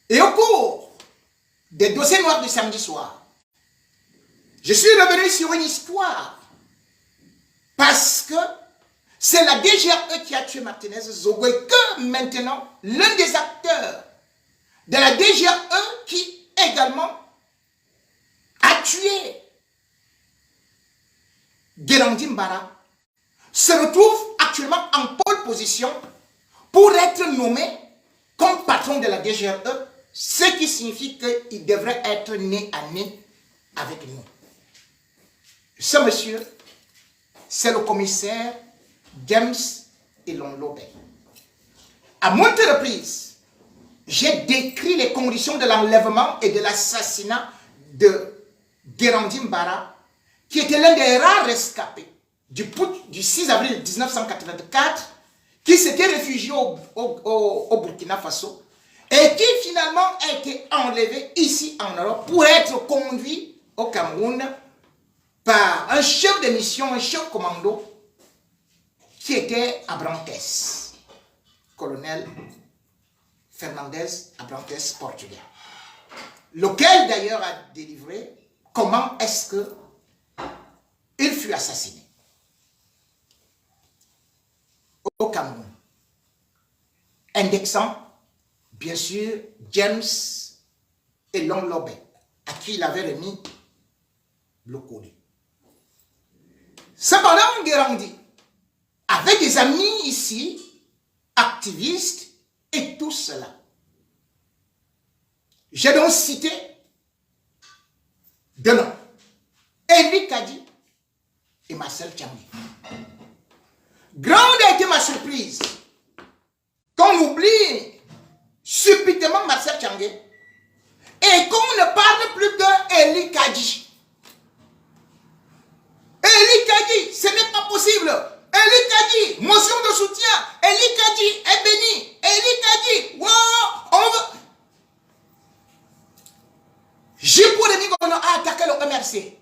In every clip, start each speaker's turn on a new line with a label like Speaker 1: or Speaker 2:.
Speaker 1: Et au cours des dossiers noirs du samedi soir, je suis revenu sur une histoire parce que c'est la DGRE qui a tué Martinez Zogo et que maintenant, l'un des acteurs de la DGRE qui également a tué Guérandi Mbara se retrouve actuellement en pole position pour être nommé comme patron de la DGRE, ce qui signifie qu'il devrait être nez à nez avec nous. Ce monsieur, c'est le commissaire James Elon Lobé. À maintes reprises, j'ai décrit les conditions de l'enlèvement et de l'assassinat de Guérandi Mbara, qui était l'un des rares rescapés du putsch du 6 avril 1984, qui s'était réfugié au Burkina Faso et qui finalement a été enlevé ici en Europe pour être conduit au Cameroun par un chef de mission, un chef commando qui était Abrantes, colonel Fernandez Abrantes portugais, lequel d'ailleurs a délivré comment est-ce que il fut assassiné au Cameroun, indexant bien sûr James Elon Lobé, à qui il avait remis le colis. Cependant, Guérandi avait des amis ici, activistes et tout cela. J'ai donc cité deux noms, Elie Kadi et Marcel Tchangé. Grande a été ma surprise qu'on oublie subitement Marcel Tchangé et qu'on ne parle plus que Elie Kadi. Elie Kadi, ce n'est pas possible. Elie Kadi, motion de soutien. Elie Kadi est béni. Elie Kadi, wow, on veut. J'ai pour les qu'on a attaqué le MRC.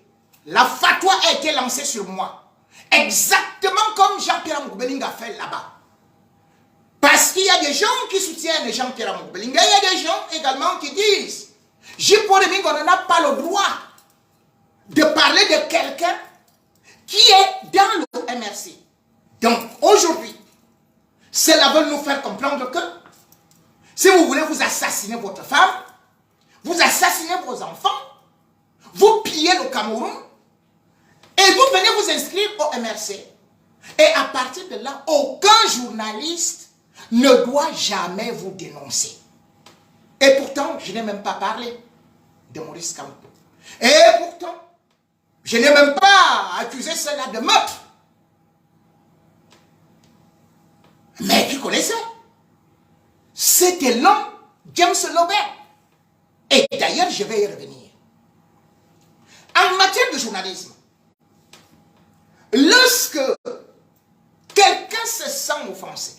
Speaker 1: La fatwa a été lancée sur moi. Exactement comme Jean-Pierre Moukbeling a fait là-bas. Parce qu'il y a des gens qui soutiennent Jean-Pierre Moukbeling. Il y a des gens également qui disent, j'ai pour les qu'on n'a pas le droit de parler de quelqu'un qui est dans le MRC. Donc aujourd'hui, cela veut nous faire comprendre que si vous voulez vous assassiner votre femme, vous assassinez vos enfants, vous pillez le Cameroun et vous venez vous inscrire au MRC. Et à partir de là, aucun journaliste ne doit jamais vous dénoncer. Et pourtant, je n'ai même pas parlé de Maurice Kamto. Et pourtant, je n'ai même pas accusé cela de meurtre. Mais qui connaissait? C'était l'homme James Lobé. Et d'ailleurs, je vais y revenir. En matière de journalisme, lorsque quelqu'un se sent offensé,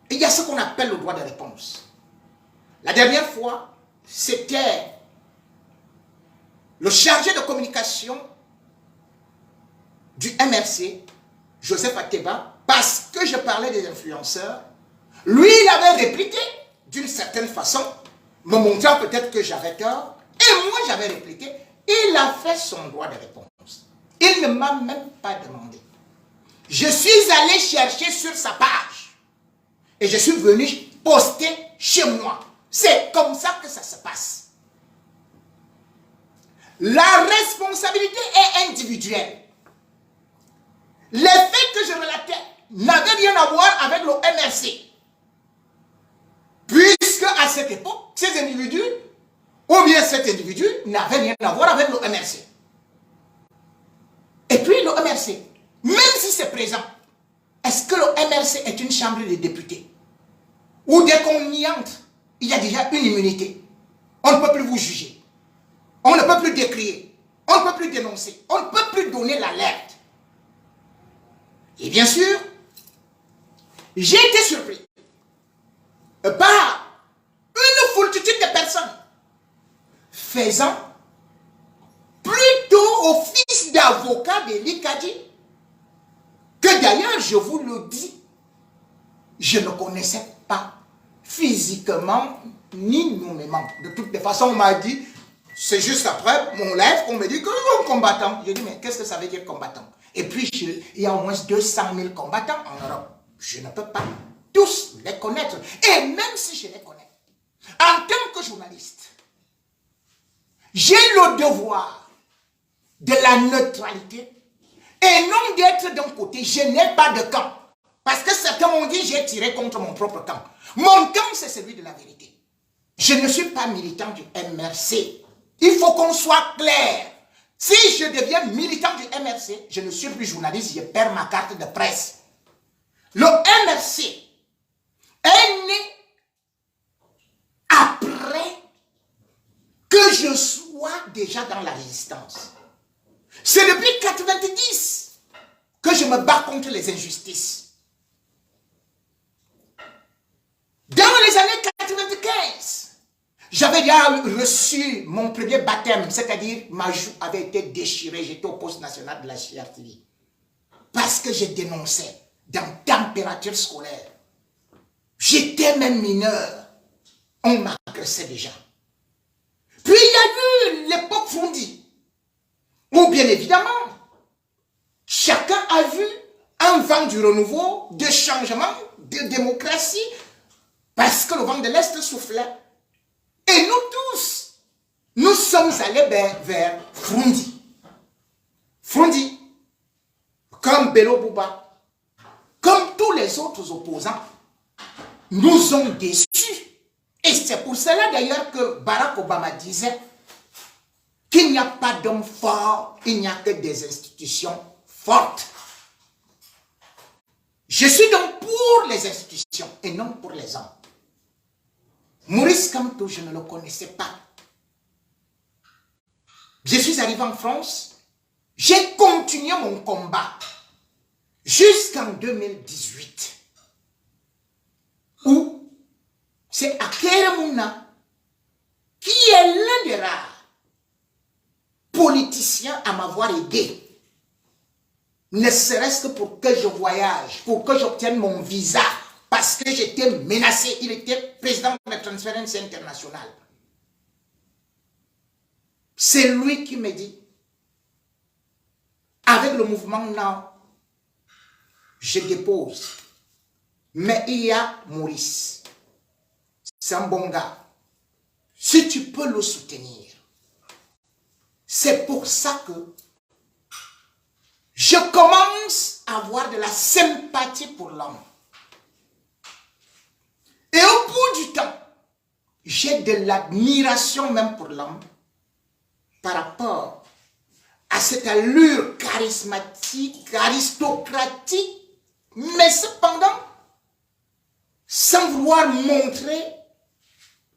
Speaker 1: il y a ce qu'on appelle le droit de réponse. La dernière fois, c'était le chargé de communication du MRC, Joseph Ateba, parce que je parlais des influenceurs, lui, il avait répliqué d'une certaine façon, me montrant peut-être que j'avais tort, et moi j'avais répliqué, il a fait son droit de réponse. Il ne m'a même pas demandé. Je suis allé chercher sur sa page, et je suis venu poster chez moi. C'est comme ça que ça se passe. La responsabilité est individuelle. Les faits que je relatais n'avaient rien à voir avec le MRC. Puisque à cette époque, ces individus, ou bien cet individu, n'avait rien à voir avec le MRC. Et puis le MRC, même si c'est présent, est-ce que le MRC est une chambre des députés? Ou dès qu'on y entre, il y a déjà une immunité. On ne peut plus vous juger. On ne peut plus décrier. On ne peut plus dénoncer. On ne peut plus donner l'alerte. Et bien sûr, j'ai été surpris par une foultitude de personnes faisant plutôt office d'avocat d'Elie Kadi, que d'ailleurs, je vous le dis, je ne connaissais pas physiquement ni nommément. De toutes les façons, on m'a dit, c'est juste après mon live qu'on me dit que je suis combattant. Je dis, mais qu'est-ce que ça veut dire combattant? Et puis, il y a au moins 200 000 combattants en Europe. Je ne peux pas tous les connaître. Et même si je les connais, en tant que journaliste, j'ai le devoir de la neutralité et non d'être d'un côté. Je n'ai pas de camp. Parce que certains m'ont dit, j'ai tiré contre mon propre camp. Mon camp, c'est celui de la vérité. Je ne suis pas militant du MRC. Il faut qu'on soit clair. Si je deviens militant du MRC, je ne suis plus journaliste, je perds ma carte de presse. Le MRC est né après que je sois déjà dans la résistance. C'est depuis 1990 que je me bats contre les injustices. Dans les années 95, j'avais déjà reçu mon premier baptême, c'est-à-dire ma joue avait été déchirée, j'étais au poste national de la CRTV. Parce que je dénonçais dans température scolaire. J'étais même mineur. On m'agressait déjà. Puis il y a eu l'époque Fondie, où bien évidemment, chacun a vu un vent du renouveau, de changement, de démocratie, parce que le vent de l'Est soufflait. Et nous tous, nous sommes allés vers Fondie. Fondie, comme Bello Bouba, comme tous les autres opposants, nous ont déçus. Et c'est pour cela d'ailleurs que Barack Obama disait qu'il n'y a pas d'hommes forts, il n'y a que des institutions fortes. Je suis donc pour les institutions et non pour les hommes. Maurice Kamto, je ne le connaissais pas. Je suis arrivé en France, j'ai continué mon combat jusqu'en 2018, où c'est Akere Mouna qui est l'un des rares politiciens à m'avoir aidé. Ne serait-ce que pour que je voyage, pour que j'obtienne mon visa, parce que j'étais menacé. Il était président de la Transparency International. C'est lui qui me dit, avec le mouvement Now, je dépose. Mais il y a Maurice. C'est un bon gars. Si tu peux le soutenir. C'est pour ça que je commence à avoir de la sympathie pour l'homme. Et au bout du temps, j'ai de l'admiration même pour l'homme par rapport à cette allure charismatique, aristocratique, mais cependant, sans vouloir montrer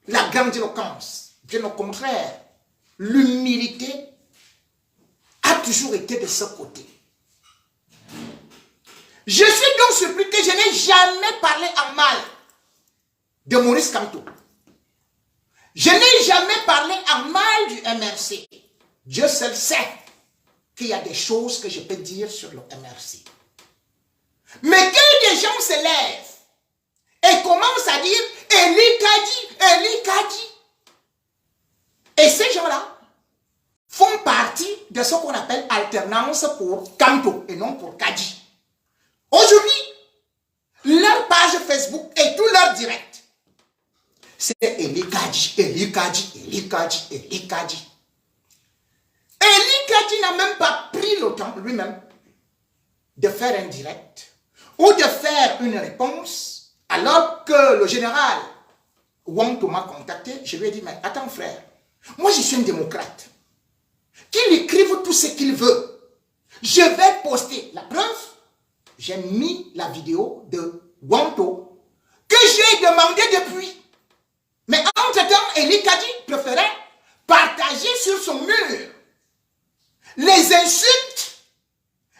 Speaker 1: la grandiloquence. Bien au contraire, l'humilité a toujours été de ce côté. Je suis donc surpris que je n'ai jamais parlé en mal de Maurice Kamto. Je n'ai jamais parlé en mal du MRC. Dieu seul sait qu'il y a des choses que je peux dire sur le MRC. Mais que des gens se lèvent et commencent à dire Eli Kadi. Et ces gens-là font partie de ce qu'on appelle alternance pour Kamto et non pour Kadi. Aujourd'hui, leur page Facebook et tout leur direct, c'est Eli Kadi. Eli Kadi n'a même pas pris le temps lui-même de faire un direct ou de faire une réponse alors que le général Wangto m'a contacté. Je lui ai dit, mais attends frère, moi je suis un démocrate. Qu'il écrive tout ce qu'il veut. Je vais poster. La preuve, j'ai mis la vidéo de Wangto que j'ai demandé depuis. Mais entre-temps, Eli Kadi préférait partager sur son mur les insultes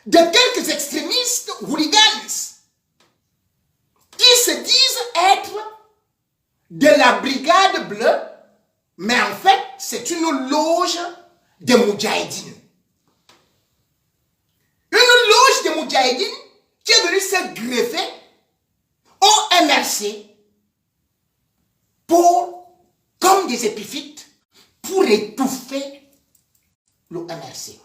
Speaker 1: de quelques extrémistes hooligans qui se disent être de la brigade bleue, mais en fait, c'est une loge de Moudjahidine. Une loge de Moudjahidine qui est venue se greffer au MRC pour comme des épiphytes pour étouffer le MRC.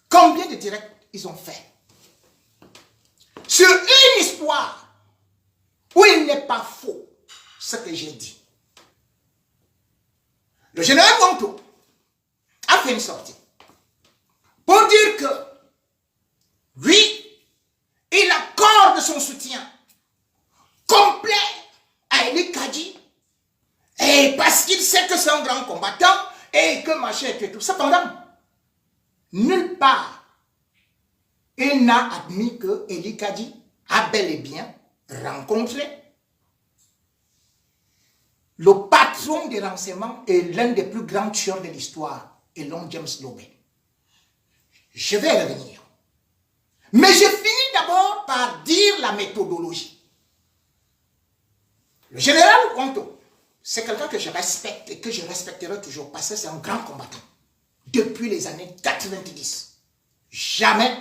Speaker 1: Combien de directs ils ont fait sur une histoire où il n'est pas faux ce que j'ai dit. Le général Wangto a fait une sortie pour dire que lui, il accorde son soutien complet à Eli Kadji, et parce qu'il sait que c'est un grand combattant et que machin et tout. Cependant, nulle part il n'a admis que Eli Kadji a bel et bien rencontré le patron des renseignements et l'un des plus grands tueurs de l'histoire, Elon James Lobé. Je vais revenir. Mais je finis d'abord par dire la méthodologie. Le général Wangto, c'est quelqu'un que je respecte et que je respecterai toujours parce que c'est un grand combattant. Depuis les années 90. Jamais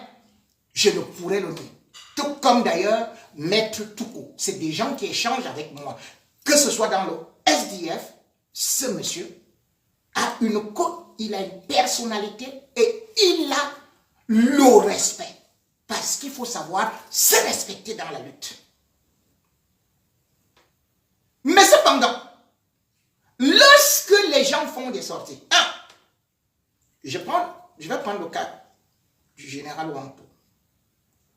Speaker 1: je ne pourrais le nier. Tout comme d'ailleurs Maître Toukou. C'est des gens qui échangent avec moi. Que ce soit dans le SDF, ce monsieur a une cote, il a une personnalité et il a le respect. Parce qu'il faut savoir se respecter dans la lutte. Mais cependant, lorsque les gens font des sorties, je vais prendre le cas du général Wangto.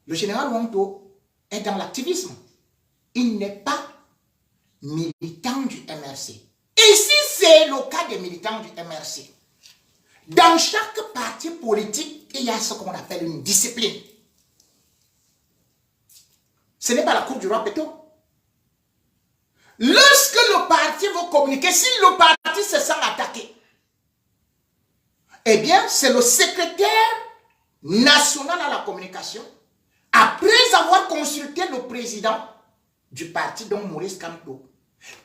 Speaker 1: Le général Wangto est dans l'activisme. Il n'est pas militant du MRC. Ici, c'est le cas des militants du MRC. Dans chaque parti politique, il y a ce qu'on appelle une discipline. Ce n'est pas la cour du roi Péto. Lorsque le parti veut communiquer, si le parti se sent attaqué, eh bien, c'est le secrétaire national à la communication, après avoir consulté le président du parti, donc Maurice Kamto,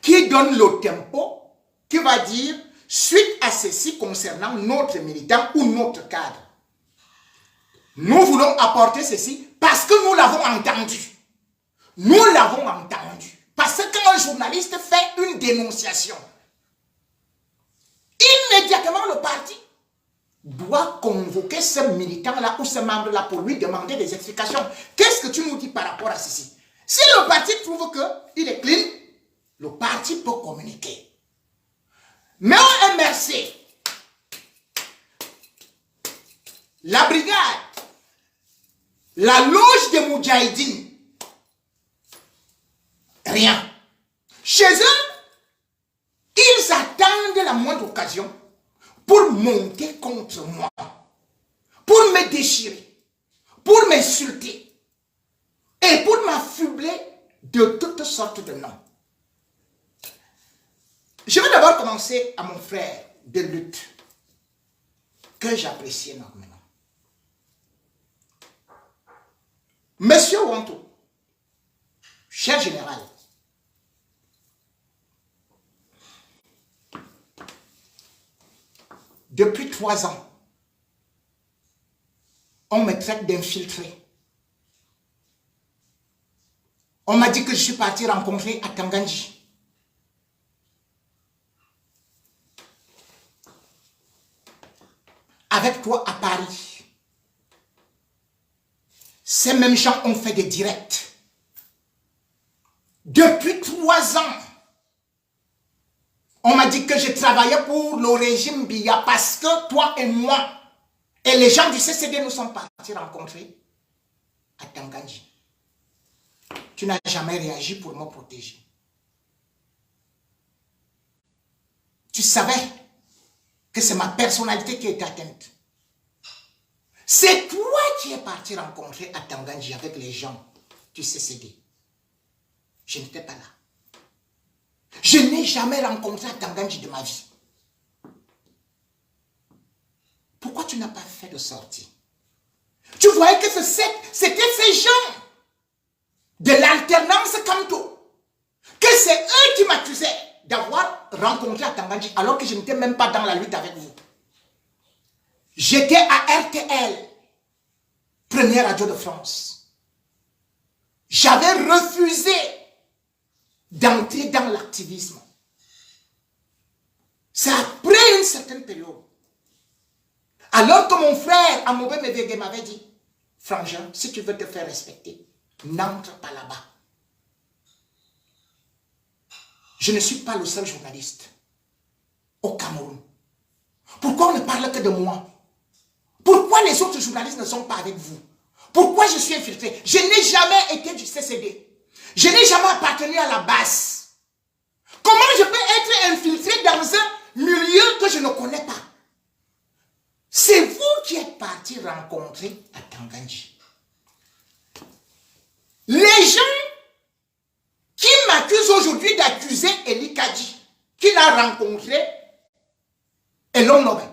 Speaker 1: qui donne le tempo, qui va dire, suite à ceci concernant notre militant ou notre cadre, nous voulons apporter ceci parce que nous l'avons entendu. Nous l'avons entendu. Parce que quand un journaliste fait une dénonciation, immédiatement le parti doit convoquer ce militant-là ou ce membre-là pour lui demander des explications. Qu'est-ce que tu nous dis par rapport à ceci? Si le parti trouve qu'il est clean, le parti peut communiquer. Mais au MRC, la brigade, la loge des Moudjahidines, rien. Chez eux, ils attendent la moindre occasion pour monter contre moi, pour me déchirer, pour m'insulter et pour m'affubler de toutes sortes de noms. Je vais d'abord commencer à mon frère de lutte, que j'apprécie énormément. Monsieur Wangto, cher général, depuis 3 ans, on me traite d'infiltré. On m'a dit que je suis parti rencontrer à Tanganji. Avec toi à Paris. Ces mêmes gens ont fait des directs. Depuis 3 ans, on m'a dit que je travaillais pour le régime Biya parce que toi et moi et les gens du CCD nous sommes partis rencontrer à Tanganji. Tu n'as jamais réagi pour me protéger. Tu savais que c'est ma personnalité qui est atteinte. C'est toi qui es parti rencontrer à Tanganji avec les gens du CCD. Je n'étais pas là. Je n'ai jamais rencontré à Tanganji de ma vie. Pourquoi tu n'as pas fait de sortie? Tu voyais que c'était ces gens de l'alternance Kamto, que c'est eux qui m'accusaient d'avoir rencontré à Tanganji alors que je n'étais même pas dans la lutte avec vous. J'étais à RTL, première radio de France. J'avais refusé d'entrer dans l'activisme. C'est après une certaine période. Alors que mon frère Amobe Mevege m'avait dit, frangin, si tu veux te faire respecter, n'entre pas là-bas. Je ne suis pas le seul journaliste au Cameroun. Pourquoi on ne parle que de moi? Pourquoi les autres journalistes ne sont pas avec vous? Pourquoi je suis infiltré? Je n'ai jamais été du CCD. Je n'ai jamais appartenu à la base. Comment je peux être infiltré dans un milieu que je ne connais pas? C'est vous qui êtes parti rencontrer à Tanganji. Les gens qui m'accusent aujourd'hui d'accuser Eli Kadji, qui l'a rencontré, et l'homme nommé.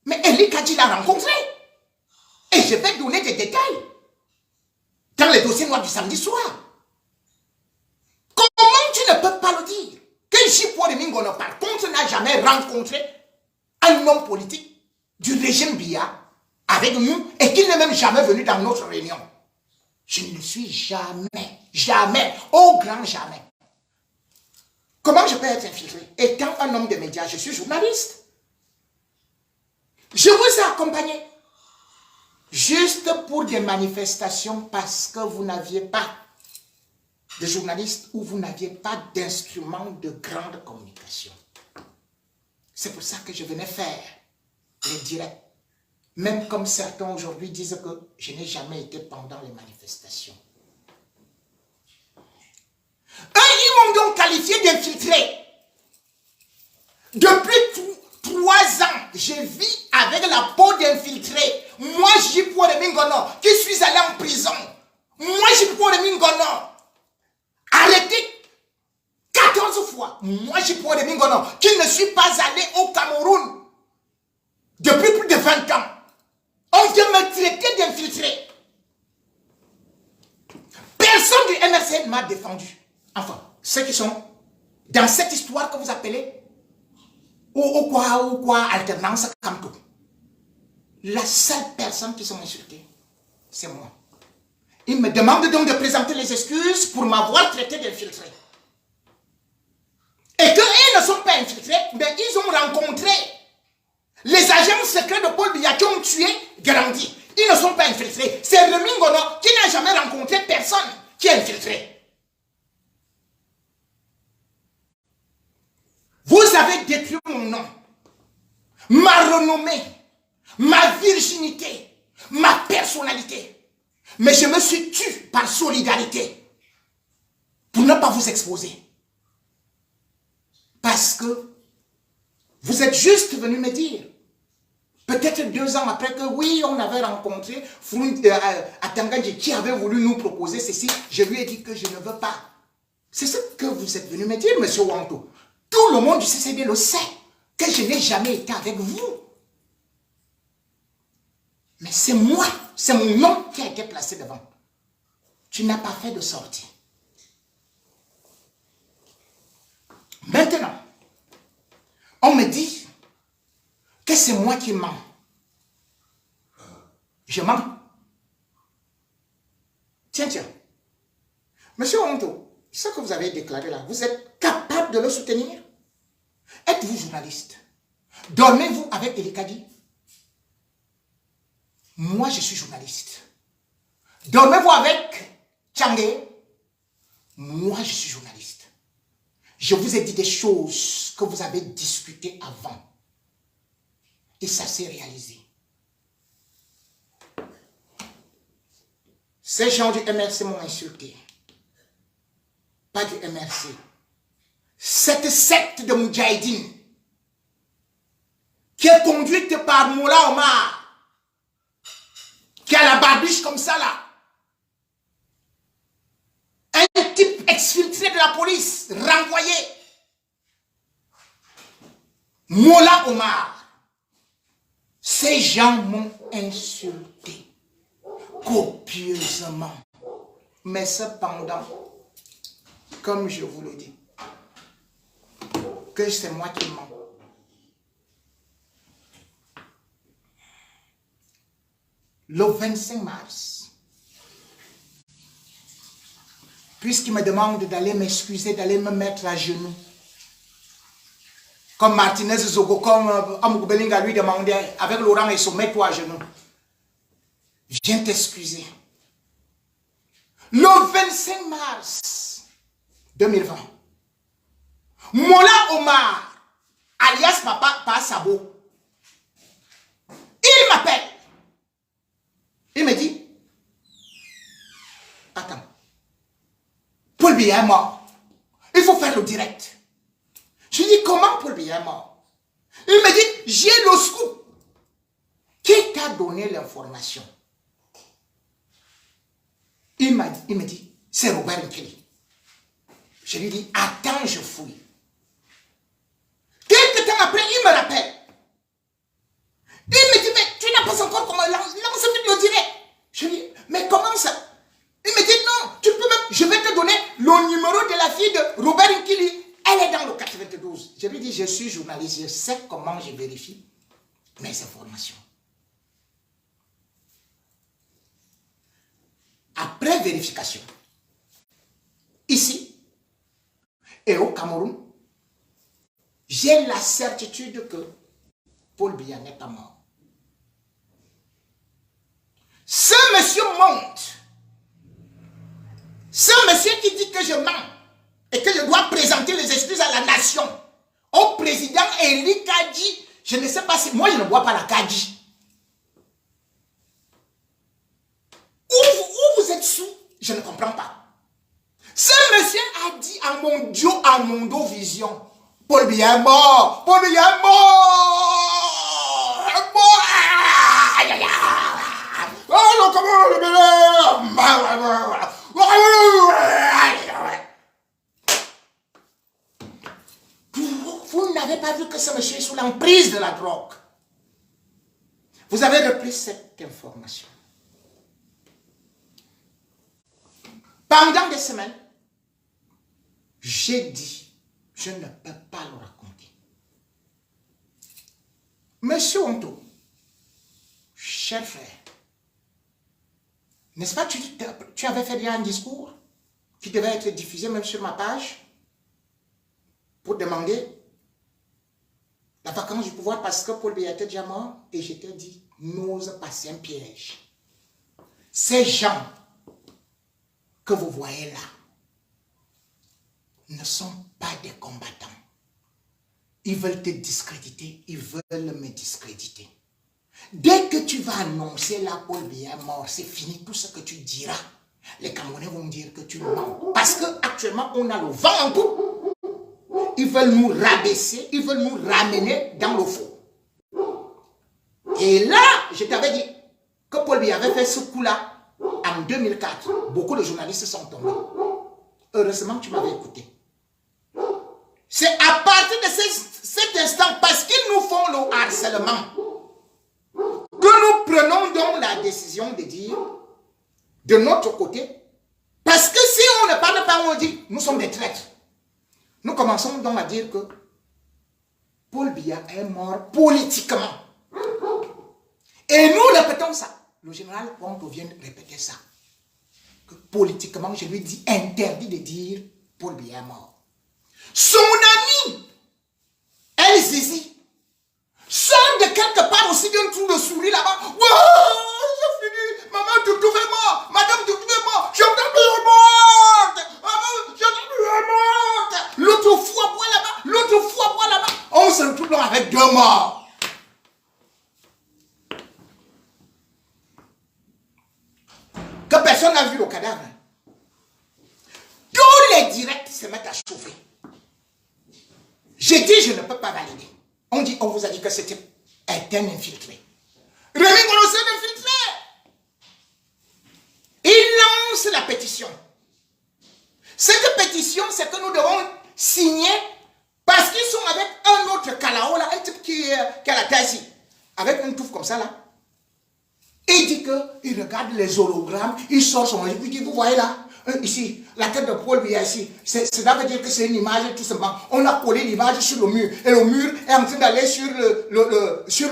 Speaker 1: Mais Eli Kadji l'a rencontré. Et je vais donner des détails dans les dossiers noirs du samedi soir. Comment tu ne peux pas le dire? Que J.P. de Mingono, par contre, n'a jamais rencontré un homme politique du régime Biya avec nous et qu'il n'est même jamais venu dans notre réunion. Je ne le suis jamais, au grand jamais. Comment je peux être infiltré? Étant un homme de médias, je suis journaliste. Je vous ai accompagné juste pour des manifestations parce que vous n'aviez pas de journalistes ou vous n'aviez pas d'instruments de grande communication. C'est pour ça que je venais faire les directs. Même comme certains aujourd'hui disent que je n'ai jamais été pendant les manifestations. Eux, ils m'ont donc qualifié d'infiltré. Depuis 3 ans, je vis avec la peau d'infiltré. Moi, J.P. de Mingono, qui suis allé en prison. Moi, J.P. de Mingono, arrêté 14 fois. Moi, J.P. de Mingono, qui ne suis pas allé au Cameroun depuis plus de 20 ans. On vient me traiter d'infiltré. Personne du MRC m'a défendu. Enfin, ceux qui sont dans cette histoire que vous appelez ou quoi, alternance Kamto. La seule personne qui sont insultées, c'est moi. Ils me demandent donc de présenter les excuses pour m'avoir traité d'infiltré. Et qu'ils ne sont pas infiltrés, mais ils ont rencontré les agents secrets de Paul Biya qui ont tué Grandi. Ils ne sont pas infiltrés. C'est Rémi Ngono qui n'a jamais rencontré personne qui est infiltré. Vous avez détruit mon nom, ma renommée, ma virginité, ma personnalité. Mais je me suis tue par solidarité pour ne pas vous exposer. Parce que vous êtes juste venu me dire, peut-être 2 ans après que oui, on avait rencontré Atanganji qui avait voulu nous proposer ceci, je lui ai dit que je ne veux pas. C'est ce que vous êtes venu me dire, monsieur Wanto. Tout le monde du CCD le sait, que je n'ai jamais été avec vous. Mais c'est moi, c'est mon nom qui a été placé devant. Tu n'as pas fait de sortie. Maintenant, on me dit que c'est moi qui mens. Je mens. Tiens. Monsieur Honto, ce que vous avez déclaré là, vous êtes capable de le soutenir? Êtes-vous journaliste? Dormez-vous avec Eli Kadji? Moi, je suis journaliste. Dormez-vous avec Tchangé? Moi, je suis journaliste. Je vous ai dit des choses que vous avez discutées avant. Et ça s'est réalisé. Ces gens du MRC m'ont insulté. Pas du MRC. Cette secte de Moudjahidine qui est conduite par Moula Omar, qui a la barbiche comme ça là. Un type exfiltré de la police, renvoyé. Moula Omar. Ces gens m'ont insulté copieusement. Mais cependant, comme je vous le dis, que c'est moi qui mens. Le 25 mars, puisqu'il me demande d'aller m'excuser, d'aller me mettre à genoux, Comme Martinez Zogo, comme Amougou Belinga lui demandait, avec Laurent et son mets-toi à genoux. Viens t'excuser. Le 25 mars 2020, Mola Omar, alias Papa Sabo, il m'appelle. Il me dit, attends, Paul Biya est mort. Il faut faire le direct. Je lui dis, comment Paul Biya est mort? Il me dit, j'ai le scoop. Qui t'a donné l'information? Il me dit, c'est Robert Nkeli. Je lui dis, attends, je fouille. Quelques temps après, il me rappelle. Il me dit, mais tu n'as pas encore lancé le direct. Je lui dis, mais comment ça? Il me dit, non, tu peux même, je vais te donner le numéro de la fille de Robert Nkeli. Elle est dans le 92. Je lui dis, je suis journaliste, je sais comment je vérifie mes informations. Après vérification, ici et au Cameroun, j'ai la certitude que Paul Biya n'est pas mort. Ce monsieur monte. Ce monsieur qui dit que je mens et que je dois présenter les excuses à la nation, au président Eli Kadji, je ne sais pas si... Moi, je ne bois pas la Kadji. Où vous êtes sous, je ne comprends pas. Ce monsieur a dit à mon Dieu, à mon dos vision, Paul Biya est mort, Paul Biya est mort, est mort. Oh, comment le vous n'avez pas vu que ce monsieur est sous l'emprise de la drogue. Vous avez repris cette information. Pendant des semaines, j'ai dit, je ne peux pas le raconter. Monsieur Onto, cher frère, n'est-ce pas, tu avais fait déjà un discours qui devait être diffusé même sur ma page pour demander la vacance du pouvoir parce que Paul Biya était déjà mort et je t'ai dit, n'ose passer un piège. Ces gens que vous voyez là ne sont pas des combattants. Ils veulent te discréditer, ils veulent me discréditer. Dès que tu vas annoncer la Paul Biya est mort, c'est fini tout ce que tu diras. Les Camerounais vont dire que tu mens. Parce qu'actuellement, on a le vent en poupe. Ils veulent nous rabaisser, ils veulent nous ramener dans le faux. Et là, je t'avais dit que Paul Biya avait fait ce coup-là en 2004. Beaucoup de journalistes sont tombés. Heureusement que tu m'avais écouté. C'est à partir de cet instant, parce qu'ils nous font le harcèlement, que nous prenons donc la décision de dire, de notre côté, parce que si on ne parle pas, on dit, nous sommes des traîtres. Nous commençons donc à dire que Paul Biya est mort politiquement. Et nous répétons ça. Le général Ponto vient de répéter ça. Que politiquement, je lui dis, interdit de dire Paul Biya est mort. Son ami, El Zizi, sort de quelque part aussi d'un trou de souris là-bas. Ouais, j'ai fini. Maman, Toutou est mort. Madame Toutou est mort. Chantal est morte. Chantal est morte. L'autre fois, moi là-bas. L'autre fois, moi là-bas. On se retrouve donc avec 2 morts. Que personne n'a vu le cadavre. Tous les directs se mettent à chauffer. J'ai dit, je ne peux pas valider. On vous a dit que c'était un infiltré. Rémi Konosé est infiltré. Il lance la pétition. Cette pétition, c'est que nous devons signer parce qu'ils sont avec un autre Kalao, là, un type qui a la taille ici, avec une touffe comme ça, là. Il dit qu'il regarde les hologrammes, il sort son... Il dit, vous voyez là, Ici, la tête de Paul Biya ici, cela veut dire que c'est une image tout simplement. On a collé l'image sur le mur. Et le mur est en train d'aller sur sur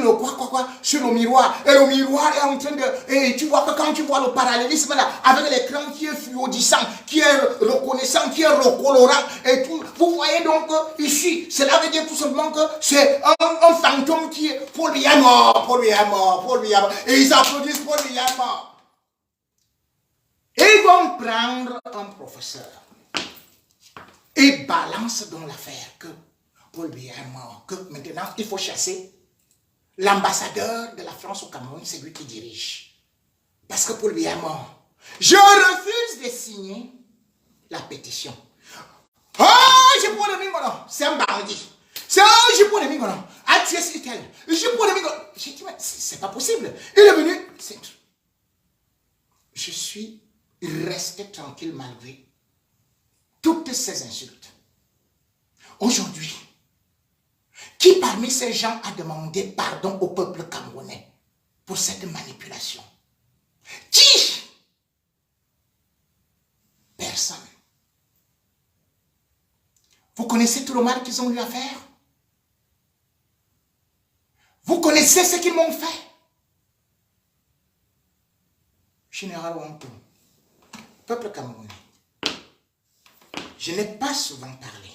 Speaker 1: le miroir. Et le miroir est en train de... Et tu vois que quand tu vois le parallélisme là, avec l'écran qui est fluorescent, qui est reconnaissant, qui est recolorant, et tout, vous voyez donc ici, cela veut dire tout simplement que c'est un fantôme qui est... Paul Biya est mort, Paul Biya est mort, Paul Biya est mort. Et ils applaudissent, Paul Biya est mort. Et ils vont prendre un professeur et balance dans l'affaire que Paul Biya est mort, que maintenant il faut chasser l'ambassadeur de la France au Cameroun, c'est lui qui dirige. Parce que Paul Biya est mort. Je refuse de signer la pétition. Oh, j'ai pas de mingo, non. C'est un bandit. C'est j'ai pas de mingo, non. Ah, tu es italien. J'ai pas de mingo. J'ai dit, mais c'est pas possible. Il est venu. Je suis resté tranquille malgré toutes ces insultes. Aujourd'hui, qui parmi ces gens a demandé pardon au peuple camerounais pour cette manipulation? Qui? Personne. Vous connaissez tout le mal qu'ils ont eu à faire? Vous connaissez ce qu'ils m'ont fait? Général Wankou, peuple camerounais, je n'ai pas souvent parlé.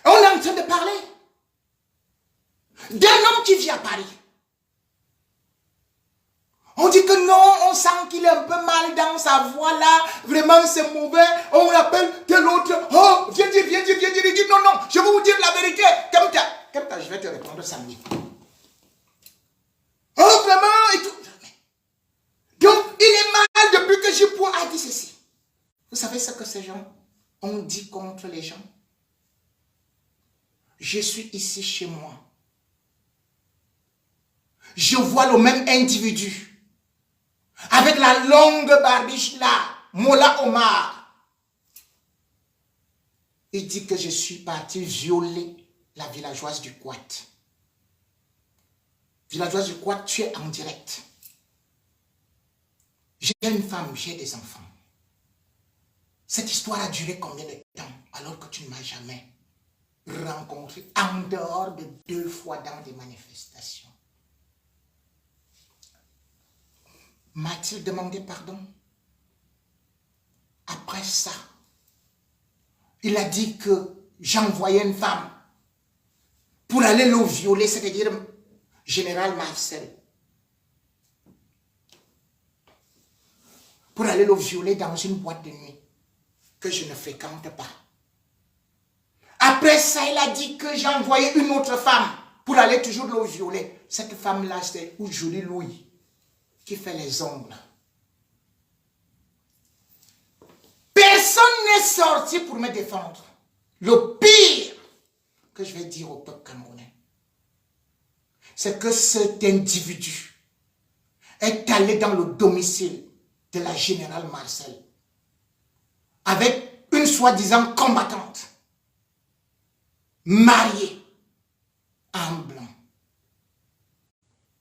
Speaker 1: On est en train de parler d'un homme qui vit à Paris. On dit que non, on sent qu'il est un peu mal dans sa voix là, vraiment c'est mauvais, on l'appelle tel autre, oh, viens dire, il dit non, je vais vous dire la vérité, comme ça, je vais te répondre samedi. Oh, vraiment, et tout. Donc, il est mal depuis que Jipo a dit ceci. Vous savez ce que ces gens ont dit contre les gens? Je suis ici chez moi. Je vois le même individu avec la longue barbiche là, Mola Omar. Il dit que je suis parti violer la villageoise du Kouat. Villageoise du Kouat, tu es en direct. J'ai une femme, j'ai des enfants. Cette histoire a duré combien de temps alors que tu ne m'as jamais rencontré en dehors de 2 fois dans des manifestations? M'a-t-il demandé pardon? Après ça, il a dit que j'envoyais une femme pour aller le violer, c'est-à-dire Général Marcel. Pour aller le violer dans une boîte de nuit que je ne fréquente pas. Après ça, il a dit que j'ai envoyé une autre femme pour aller toujours le violer. Cette femme-là, c'est Julie Louis qui fait les ongles. Personne n'est sorti pour me défendre. Le pire que je vais dire au peuple camerounais, c'est que cet individu est allé dans le domicile de la générale Marcel avec une soi-disant combattante mariée en blanc.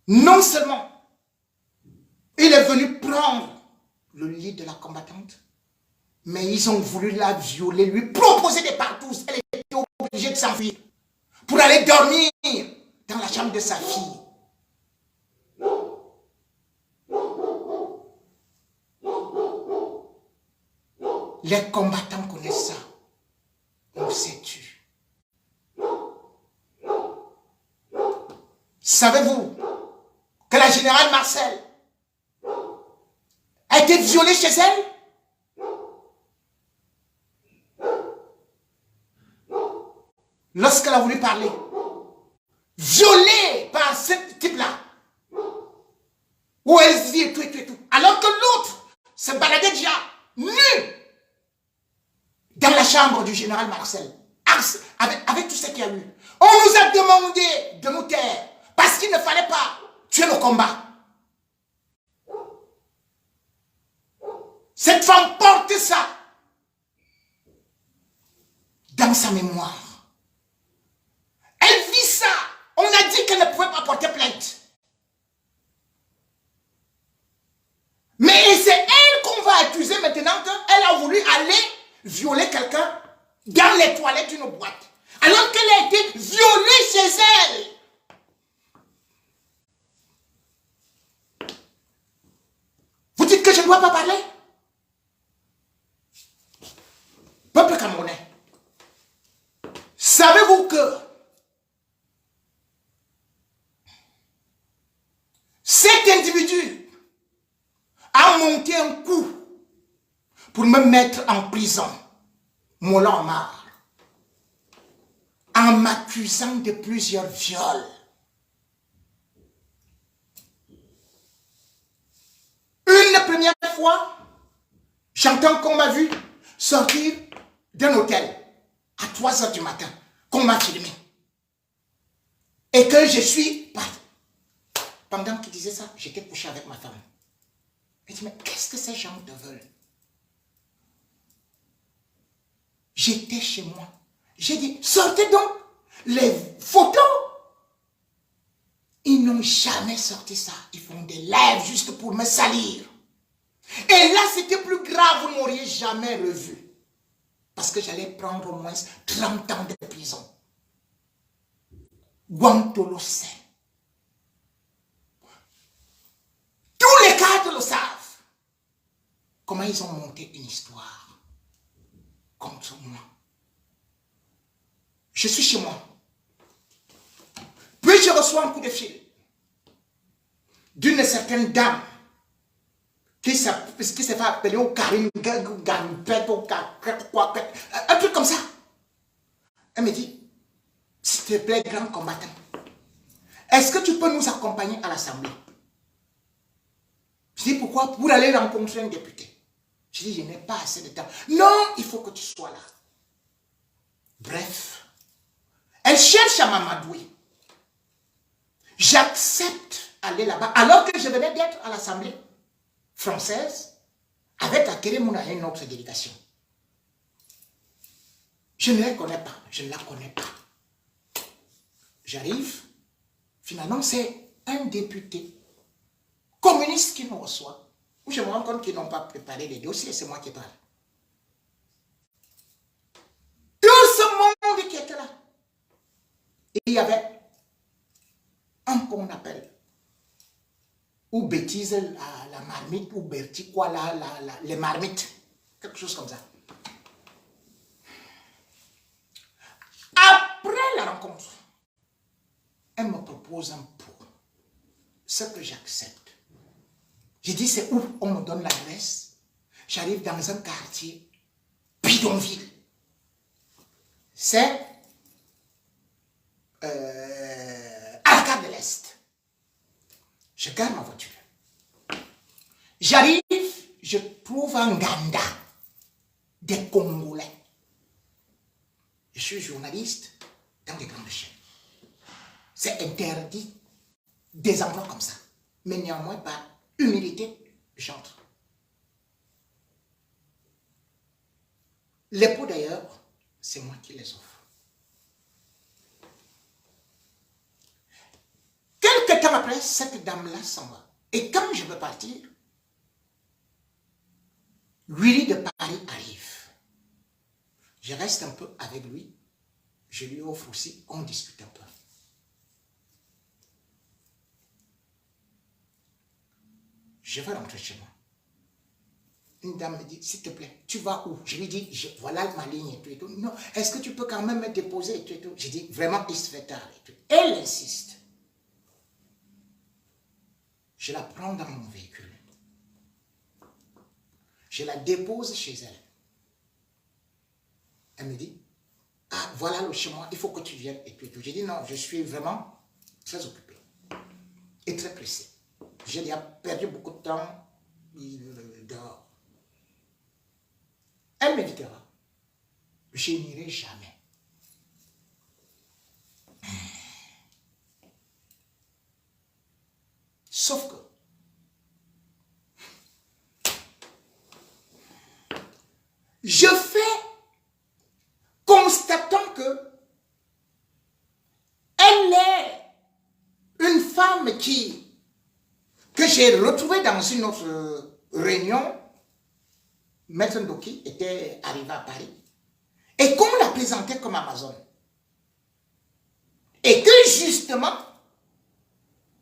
Speaker 1: Non seulement il est venu prendre le lit de la combattante, mais ils ont voulu la violer, lui proposer des partous. Elle était obligée de s'enfuir pour aller dormir dans la chambre de sa fille. Les combattants connaissent ça. On s'est tué. Savez-vous que la générale Marcel a été violée chez elle? Lorsqu'elle a voulu parler, violée par ce type-là, où elle se dit et tout, alors que l'autre se baladait déjà nu dans la chambre du général Marcel, avec tout ce qu'il y a eu. On nous a demandé de nous taire, parce qu'il ne fallait pas tuer le combat. Cette femme porte ça dans sa mémoire. Elle vit ça. On a dit qu'elle ne pouvait pas porter plainte. Mais c'est elle qu'on va accuser maintenant violer quelqu'un dans les toilettes d'une boîte, alors qu'elle a été violée chez elle. Vous dites que je ne dois pas parler? Peuple camerounais, savez-vous que cet individu a monté un coup pour me mettre en prison, Mollah Omar, en m'accusant de plusieurs viols. Une première fois, j'entends qu'on m'a vu sortir d'un hôtel à 3 heures du matin, qu'on m'a filmé. Et que je suis parti. Pendant qu'il disait ça, j'étais couché avec ma femme. Elle dit, mais qu'est-ce que ces gens te veulent? J'étais chez moi. J'ai dit, sortez donc les photos. Ils n'ont jamais sorti ça. Ils font des lives juste pour me salir. Et là, c'était plus grave. Vous ne m'auriez jamais revu. Parce que j'allais prendre au moins 30 ans de prison. Guantolo sait. Tous les cadres le savent. Comment ils ont monté une histoire contre moi. Je suis chez moi. Puis je reçois un coup de fil d'une certaine dame qui s'est fait appeler au Karim Gampet, un truc comme ça. Elle me dit, s'il te plaît, grand combattant, est-ce que tu peux nous accompagner à l'Assemblée? Je dis, pourquoi? Pour aller rencontrer un député. Je dis, je n'ai pas assez de temps. Non, il faut que tu sois là. Bref, elle cherche à m'amadouer. J'accepte d'aller là-bas, alors que je venais d'être à l'Assemblée française avec Akere Mouna et une autre délégation. Je ne la connais pas, je ne la connais pas. J'arrive, finalement c'est un député communiste qui nous reçoit. Où je me rends compte qu'ils n'ont pas préparé les dossiers, c'est moi qui parle. Tout ce monde qui était là. Et il y avait un qu'on appelle, ou bêtise la marmite, ou Bertie, quoi, les marmites, quelque chose comme ça. Après la rencontre, elle me propose un pot, ce que j'accepte. J'ai dit, c'est où on me donne l'adresse. J'arrive dans un quartier bidonville. C'est Arcade de l'Est. Je garde ma voiture. J'arrive, je trouve un Ganda des Congolais. Je suis journaliste dans des grandes chaînes. C'est interdit des endroits comme ça. Mais néanmoins, par humilité, j'entre. Les pots d'ailleurs, c'est moi qui les offre. Quelque temps après, cette dame-là s'en va. Et quand je veux partir, Willy de Paris arrive. Je reste un peu avec lui. Je lui offre aussi, on discute un peu. Je vais rentrer chez moi. Une dame me dit, s'il te plaît, tu vas où? Je lui dis, voilà ma ligne et tout et tout. Non, est-ce que tu peux quand même me déposer et tout et tout? Je dis, vraiment, il se fait tard et tout. Elle insiste. Je la prends dans mon véhicule. Je la dépose chez elle. Elle me dit, ah, voilà le chemin, il faut que tu viennes et tout et tout. J'ai dit, non, je suis vraiment très occupé et très pressé. J'ai déjà perdu beaucoup de temps dehors. Elle me dira, je n'irai jamais. Sauf que, je fais constatant que elle est une femme que j'ai retrouvée dans une autre réunion Maître Ndoki était arrivé à Paris et qu'on l'a présenté comme Amazon. Et que justement,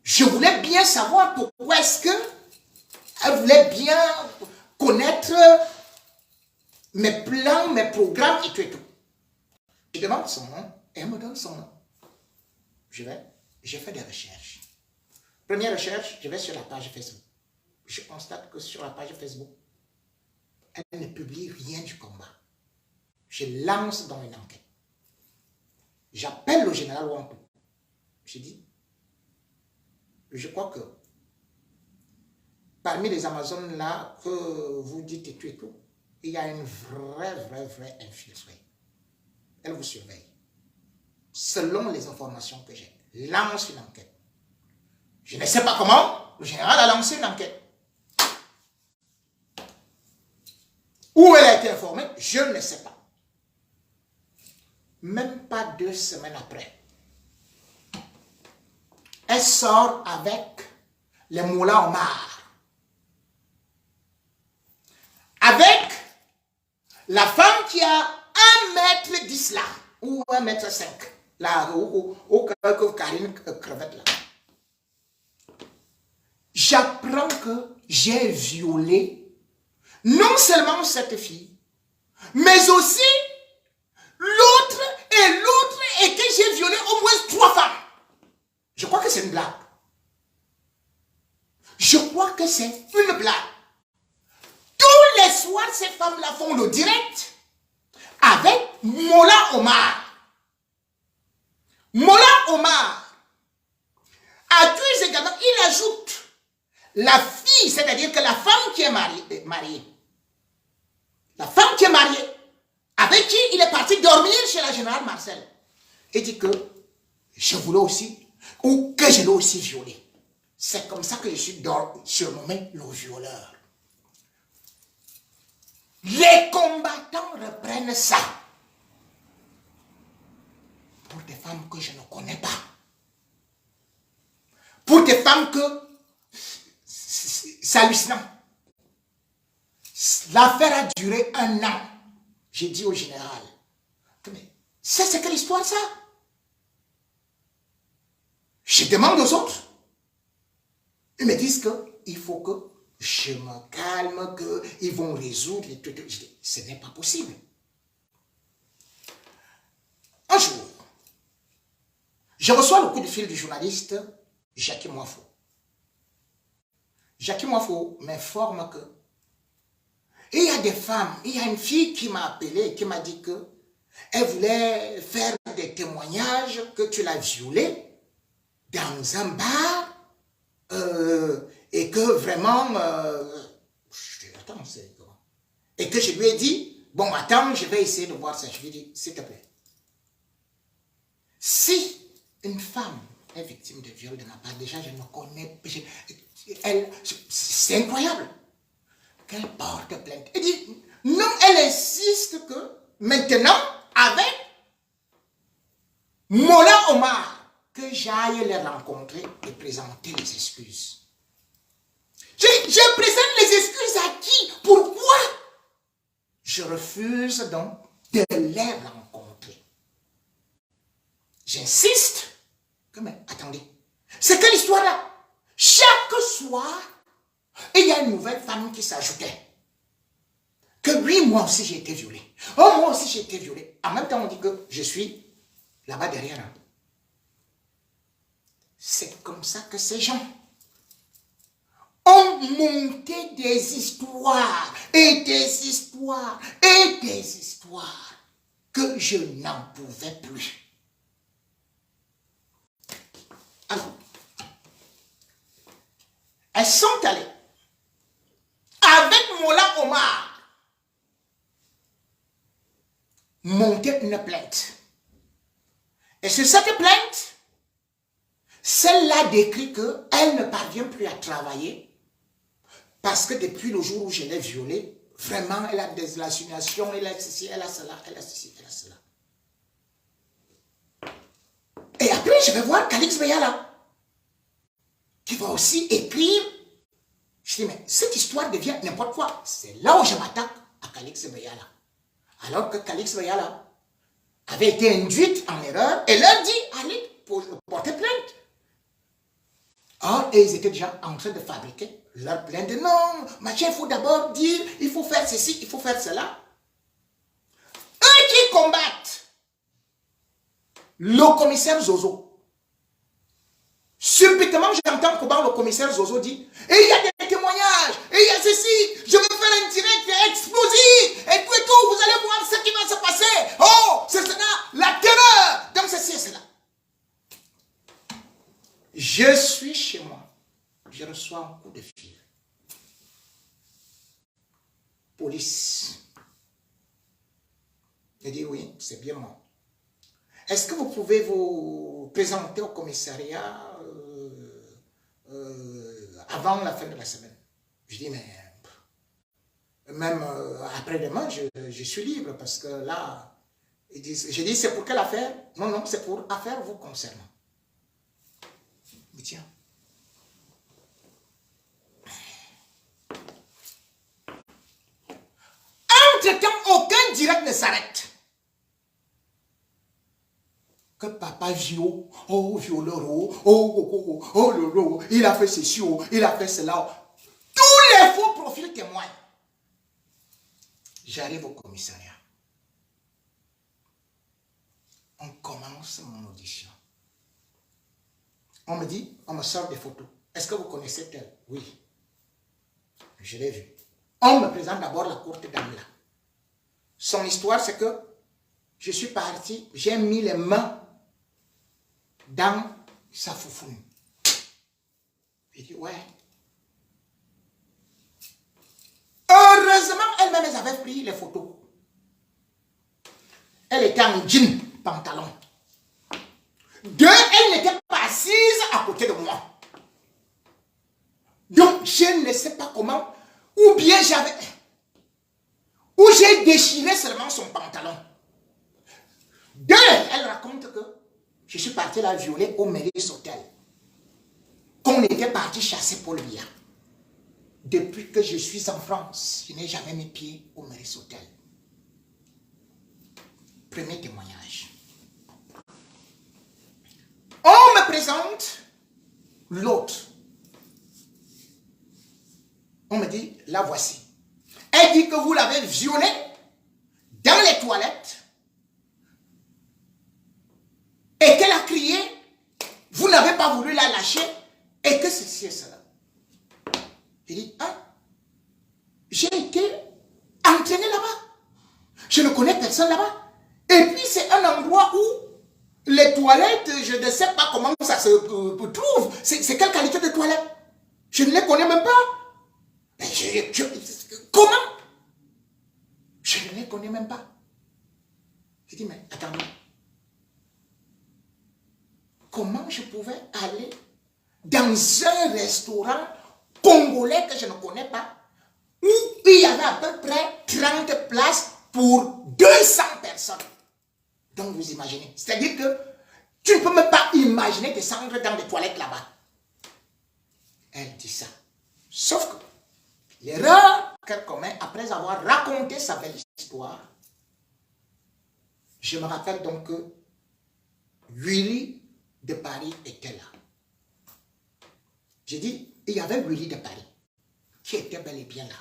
Speaker 1: je voulais bien savoir pourquoi est-ce qu'elle voulait bien connaître mes plans, mes programmes et tout et tout. Je demande son nom et elle me donne son nom. J'ai fait des recherches. Première recherche, je vais sur la page Facebook. Je constate que sur la page Facebook, elle ne publie rien du combat. Je lance dans une enquête. J'appelle le général Wankou. Je dis, je crois que parmi les Amazones là que vous dites et tout, il y a une vraie infiltrée. Elle vous surveille. Selon les informations que j'ai, lance une enquête. Je ne sais pas comment, le général a lancé une enquête. Où elle a été informée, je ne sais pas. Même pas 2 semaines après, elle sort avec les Moulins Omar. Avec la femme qui a 1,10 m là, ou 1,5 m, là, au Karine crevette là. J'apprends que j'ai violé non seulement cette fille, mais aussi l'autre et que j'ai violé au moins 3 femmes. Je crois que c'est une blague. Je crois que c'est une blague. Tous les soirs, ces femmes-là font le direct avec Mola Omar. Mola Omar accuse également, il ajoute la fille, c'est-à-dire que la femme qui est mariée, la femme qui est mariée, avec qui il est parti dormir chez la générale Marcel, et dit que je voulais aussi, ou que je l'ai aussi violé. C'est comme ça que je suis surnommé le violeur. Les combattants reprennent ça. Pour des femmes que je ne connais pas. Pour des femmes que c'est hallucinant. L'affaire a duré 1 an. J'ai dit au général, mais c'est quelle histoire ça? Je demande aux autres. Ils me disent qu'il faut que je me calme, qu'ils vont résoudre les trucs. Je dis, ce n'est pas possible. Un jour, je reçois le coup de fil du journaliste Jackie Moifo. Jackie Moifo m'informe que il y a des femmes, il y a une fille qui m'a appelé, qui m'a dit que elle voulait faire des témoignages que tu l'as violée dans un bar et que vraiment, attends, c'est comment? Et que je lui ai dit, bon, attends, je vais essayer de voir ça. Je lui ai dit, s'il te plaît, si une femme est victime de viol de ma part, déjà je ne connais pas, c'est incroyable qu'elle porte plainte. Elle dit, non, elle insiste que maintenant, avec Mola Omar, que j'aille les rencontrer et présenter les excuses. Je présente les excuses à qui? Pourquoi? Je refuse donc de les rencontrer. J'insiste que, mais attendez, c'est quelle histoire là? Chaque soir, il y a une nouvelle femme qui s'ajoutait. Que oui, moi aussi j'ai été violée. Oh, moi aussi j'ai été violée. En même temps, on dit que je suis là-bas derrière. Hein. C'est comme ça que ces gens ont monté des histoires et des histoires et des histoires que je n'en pouvais plus. Alors, elles sont allées avec Mola Omar monter une plainte. Et sur cette plainte, celle-là décrit qu'elle ne parvient plus à travailler parce que depuis le jour où je l'ai violée, vraiment, elle a des hallucinations, elle a ceci, elle a cela, elle a ceci, elle a cela. Et après, je vais voir Calix Beyala, qui va aussi écrire. Je dis, mais cette histoire devient n'importe quoi. C'est là où je m'attaque Calix Veyala. Alors que Calix Veyala avait été induite en erreur et leur dit, allez porter plainte. Or, ils étaient déjà en train de fabriquer leur plainte. Non, machin, il faut d'abord dire, il faut faire ceci, il faut faire cela. Eux qui combattent le commissaire Zozo. Subitement, j'entends comment le commissaire Zozo dit, et il y a des témoignages, et il y a ceci, je vais faire un direct explosif, et tout, vous allez voir ce qui va se passer. Oh, ce sera la terreur dans ceci et cela. Je suis chez moi, je reçois un coup de fil. Police. Je dis oui, c'est bien moi. Est-ce que vous pouvez vous présenter au commissariat avant la fin de la semaine? Je dis, mais même après-demain, je suis libre parce que là, ils disent, je dis, c'est pour quelle affaire? Non, non, c'est pour affaire vous concernant. Mais tiens. Entre-temps, aucun direct ne s'arrête. Que papa Vio, oh violeur, il a fait ceci, il a fait cela. Tous les faux profils témoignent. J'arrive au commissariat. On commence mon audition. On me dit, on me sort des photos. Est-ce que vous connaissez tel? Oui. Je l'ai vu. On me présente d'abord la courte dame là. Son histoire, c'est que je suis parti, j'ai mis les mains dans sa foufoune. Il dit, ouais. Heureusement, elle-même avait pris les photos. Elle était en jean, pantalon. Deux, elle n'était pas assise à côté de moi. Donc, je ne sais pas comment, ou bien j'ai déchiré seulement son pantalon. Deux, elle raconte que je suis parti la violer au Melis Hotel. Qu'on était parti chasser Paul Biya. Depuis que je suis en France, je n'ai jamais mis pied au Melis Hotel. Premier témoignage. On me présente l'autre. On me dit, la voici. Elle dit que vous l'avez violée dans les toilettes et qu'elle a crié, vous n'avez pas voulu la lâcher et que ceci et cela. Il dit, hein, j'ai été entraîné là-bas. Je ne connais personne là-bas. Et puis c'est un endroit où les toilettes, je ne sais pas comment ça se trouve. C'est quelle qualité de toilette? Je ne les connais même pas. Mais comment? Je ne les connais même pas. Je dis, mais attendez. Comment je pouvais aller dans un restaurant congolais que je ne connais pas, où il y avait à peu près 30 places pour 200 personnes? Donc vous imaginez. C'est-à-dire que tu ne peux même pas imaginer descendre dans les toilettes là-bas. Elle dit ça. Sauf que l'erreur qu'elle commet, après avoir raconté sa belle histoire, je me rappelle donc que Willy de Paris était là. J'ai dit, il y avait Willy de Paris qui était bel et bien là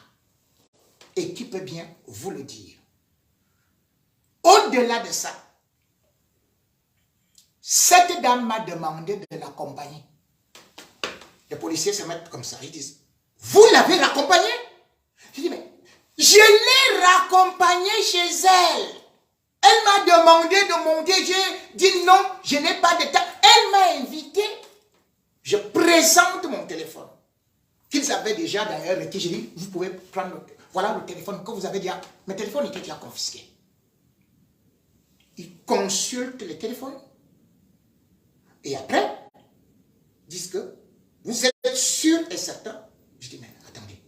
Speaker 1: et qui peut bien vous le dire. Au-delà de ça, cette dame m'a demandé de l'accompagner. Les policiers se mettent comme ça, ils disent, vous l'avez raccompagnée? Je dis, mais je l'ai raccompagnée chez elle. Elle m'a demandé de monter, j'ai dit non, je n'ai pas de temps. Elle m'a invité. Je présente mon téléphone. Qu'ils avaient déjà d'ailleurs requis. J'ai dit, vous pouvez prendre, voilà le téléphone que vous avez déjà. Mes téléphones étaient déjà confisqués. Ils consultent le téléphone. Et après, ils disent que vous êtes sûr et certain. Je dis, mais attendez.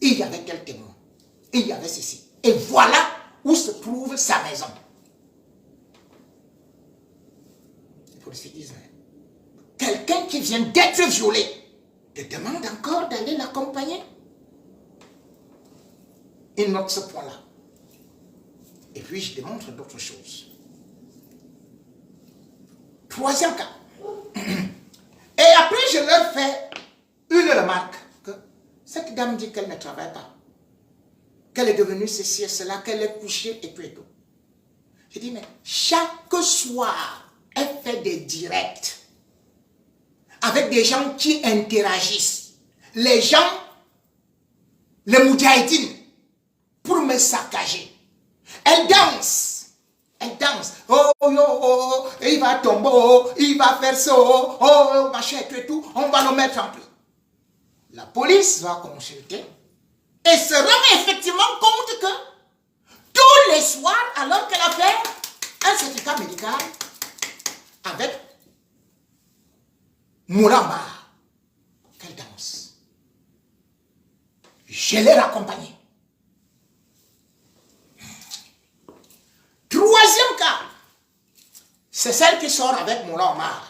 Speaker 1: Il y avait tel témoin. Il y avait ceci. Et voilà où se trouve sa maison. Les policiers disent, mais quelqu'un qui vient d'être violé te demande encore d'aller l'accompagner. il note ce point-là. Et puis, je démontre d'autres choses. Troisième cas. Et après, je leur fais une remarque. Que cette dame dit qu'elle ne travaille pas. Qu'elle est devenue ceci et cela, qu'elle est couchée et tout et tout. Je dis, mais chaque soir, elle fait des directs avec des gens qui interagissent. Les gens, les moudjahidines, pour me saccager. Elle danse. Elle danse. Oh, oh, oh, il va tomber, oh, il va faire ça, oh, oh, machin et tout. On va le mettre en place. La police va consulter et se rend effectivement compte que tous les soirs, alors qu'elle a fait un certificat médical avec Moulamba, qu'elle danse. Je l'ai raccompagnée. Troisième cas, c'est celle qui sort avec Moulamba.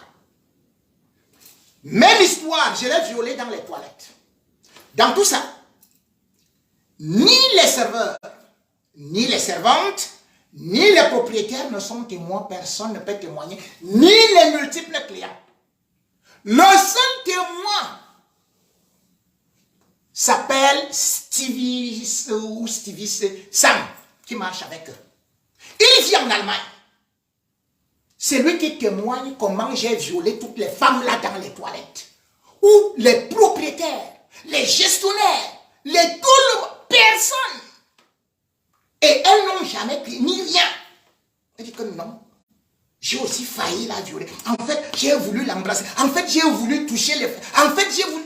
Speaker 1: Même histoire, je l'ai violée dans les toilettes. Dans tout ça, ni les serveurs, ni les servantes, ni les propriétaires ne sont témoins, personne ne peut témoigner, ni les multiples clients. Le seul témoin s'appelle Stevie ou Stevie Sam, qui marche avec eux. Il vit en Allemagne. C'est lui qui témoigne comment j'ai violé toutes les femmes là dans les toilettes. Ou les propriétaires, les gestionnaires, tout le personne. Et elles n'ont jamais pris ni rien. Elle dit que non. J'ai aussi failli la violer. En fait, j'ai voulu l'embrasser. En fait, j'ai voulu toucher les femmes. En fait, j'ai voulu...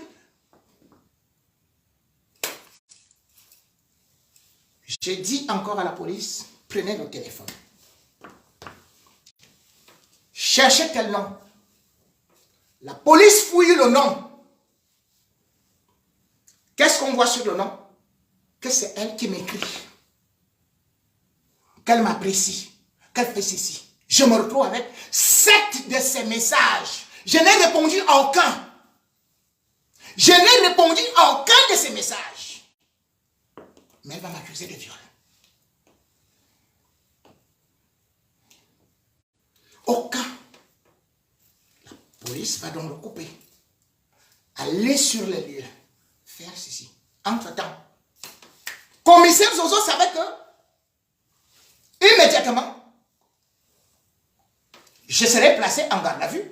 Speaker 1: J'ai dit encore à la police, prenez le téléphone. Cherchez quel nom. La police fouille le nom. Qu'est-ce qu'on voit sur le nom? Que c'est elle qui m'écrit. Qu'elle m'apprécie. Qu'elle fait ceci. Je me retrouve avec 7 de ces messages. Je n'ai répondu à aucun. Je n'ai répondu à aucun de ces messages. Mais elle va m'accuser de viol. Aucun. La police va donc le couper. Aller sur les lieux. Faire ceci. Entre-temps, commissaire Zozo savait que immédiatement, je serai placé en garde à vue,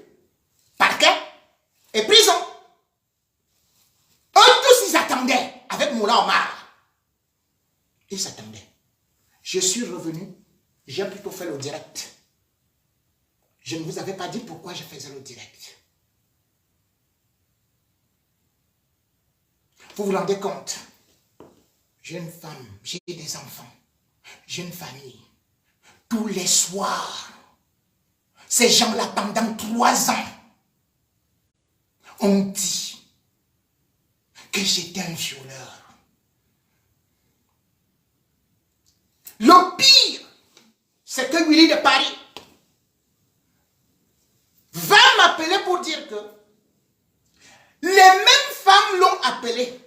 Speaker 1: parquet et prison. Eux tous, ils attendaient avec Moula Omar. Ils s'attendaient. Je suis revenu, j'ai plutôt fait le direct. Je ne vous avais pas dit pourquoi je faisais le direct. Vous vous rendez compte? J'ai une femme, j'ai des enfants, j'ai une famille. Tous les soirs, ces gens-là, pendant 3 ans, ont dit que j'étais un violeur. Le pire, c'est que Willy de Paris va m'appeler pour dire que les mêmes femmes l'ont appelé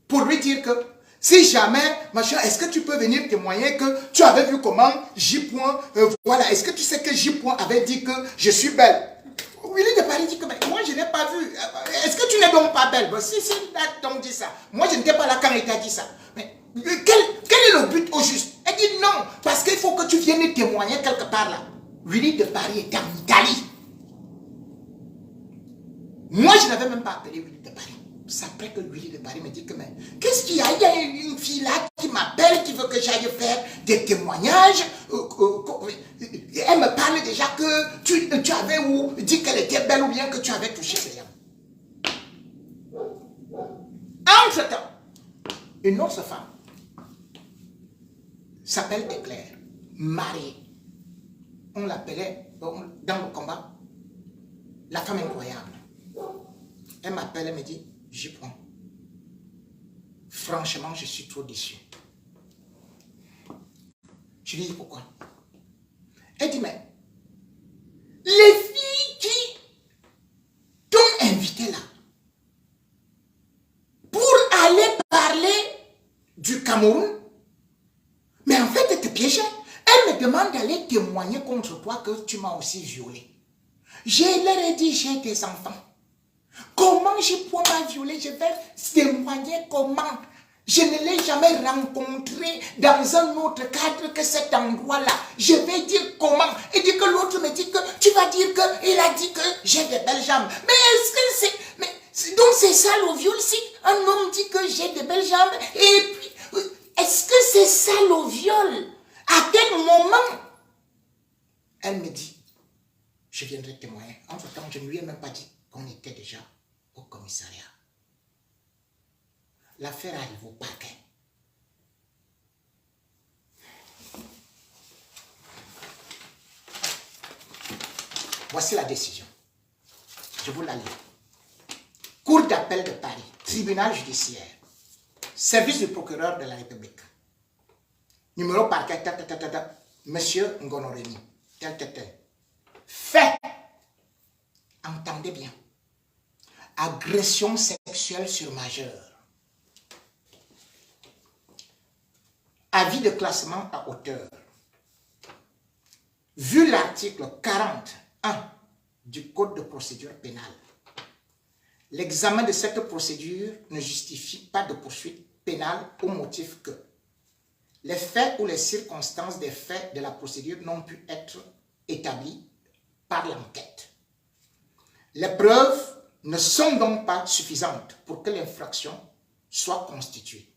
Speaker 1: pour lui dire que si jamais, machin, est-ce que tu peux venir témoigner que tu avais vu comment J. Voilà, est-ce que tu sais que J. avait dit que je suis belle? Willy de Paris dit que moi je n'ai pas vu. Est-ce que tu n'es donc pas belle? Bon, si, il a donc dit ça. Moi je n'étais pas là quand il t'a dit ça. Mais quel est le but au juste? Elle dit non, parce qu'il faut que tu viennes témoigner quelque part là. Willy de Paris est en Italie. Moi je n'avais même pas appelé Willy de Paris. C'est après que Willy de Paris me dit que, mais qu'est-ce qu'il y a? Il y a une fille là qui m'appelle, qui veut que j'aille faire des témoignages. Elle me parle déjà que tu avais dit qu'elle était belle ou bien que tu avais touché ses gens. Entre-temps, une autre femme s'appelle Éclair, mariée. On l'appelait dans le combat la femme incroyable. Elle m'appelle, elle me dit, j'y prends. Franchement, je suis trop déçu. Je lui dis pourquoi. Elle dit, mais les filles qui t'ont invité là pour aller parler du Cameroun, Cameroun. Mais en fait, elle te piégeait. Elle me demande d'aller témoigner contre toi que tu m'as aussi violé. Je leur ai dit, j'ai des enfants. Comment je pourrais me violer? Je vais témoigner comment? Je ne l'ai jamais rencontré dans un autre cadre que cet endroit-là. Je vais dire comment? Et dit que l'autre me dit que tu vas dire qu'il a dit que j'ai des belles jambes. Mais est-ce que c'est... Donc c'est ça le viol, si un homme dit que j'ai des belles jambes. Et puis, est-ce que c'est ça le viol? À quel moment? Elle me dit, je viendrai témoigner. Entre-temps, je ne lui ai même pas dit qu'on était déjà au commissariat. L'affaire arrive au parquet. Voici la décision. Je vous la lis. Cour d'appel de Paris, tribunal judiciaire, service du procureur de la République. Numéro parquet, Monsieur Ngonoreni, tel. Fait, entendez bien, agression sexuelle sur majeur. Avis de classement à hauteur. Vu l'article 41 du Code de procédure pénale, l'examen de cette procédure ne justifie pas de poursuite pénale au motif que les faits ou les circonstances des faits de la procédure n'ont pu être établis par l'enquête. Les preuves ne sont donc pas suffisantes pour que l'infraction soit constituée